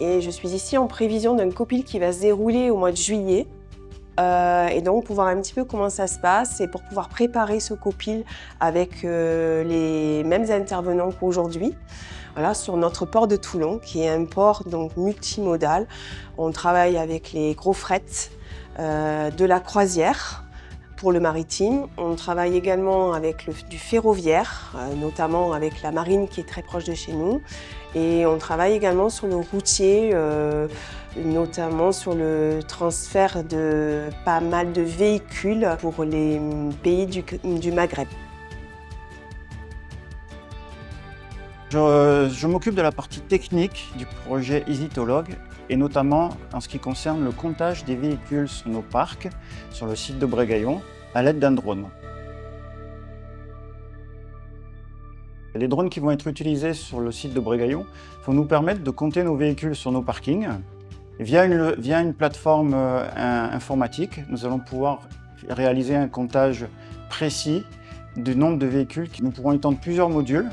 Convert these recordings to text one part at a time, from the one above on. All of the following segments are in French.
et je suis ici en prévision d'un copil qui va se dérouler au mois de juillet. Et donc pour voir un petit peu comment ça se passe et pour pouvoir préparer ce copil avec les mêmes intervenants qu'aujourd'hui. Voilà, sur notre port de Toulon, qui est un port donc multimodal. On travaille avec les gros frettes de la croisière pour le maritime. On travaille également avec du ferroviaire, notamment avec la marine qui est très proche de chez nous. Et on travaille également sur le routier, notamment sur le transfert de pas mal de véhicules pour les pays du Maghreb. Je m'occupe de la partie technique du projet EasyToLog et notamment en ce qui concerne le comptage des véhicules sur nos parcs, sur le site de Brégaillon, à l'aide d'un drone. Les drones qui vont être utilisés sur le site de Brégaillon vont nous permettre de compter nos véhicules sur nos parkings. Via une plateforme informatique, nous allons pouvoir réaliser un comptage précis du nombre de véhicules. Nous pourrons étendre plusieurs modules,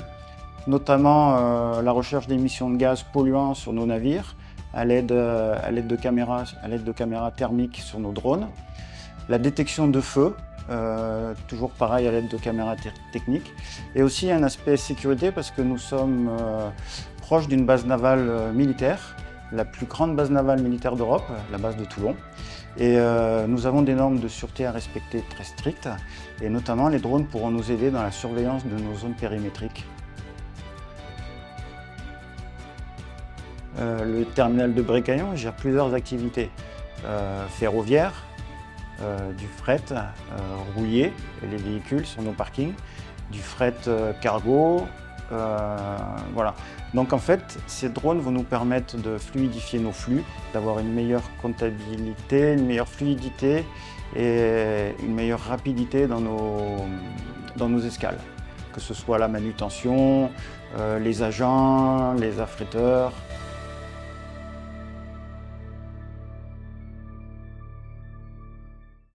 notamment la recherche d'émissions de gaz polluants sur nos navires à l'aide de caméras thermiques sur nos drones, la détection de feu, toujours pareil à l'aide de caméras techniques, et aussi un aspect sécurité parce que nous sommes proches d'une base navale militaire, la plus grande base navale militaire d'Europe, la base de Toulon. Et nous avons des normes de sûreté à respecter très strictes, et notamment les drones pourront nous aider dans la surveillance de nos zones périmétriques. Le terminal de Brégaillon gère plusieurs activités ferroviaires, du fret rouillé, les véhicules sur nos parkings, du fret cargo, voilà. Donc en fait, ces drones vont nous permettre de fluidifier nos flux, d'avoir une meilleure comptabilité, une meilleure fluidité et une meilleure rapidité dans nos escales. Que ce soit la manutention, les agents, les affréteurs.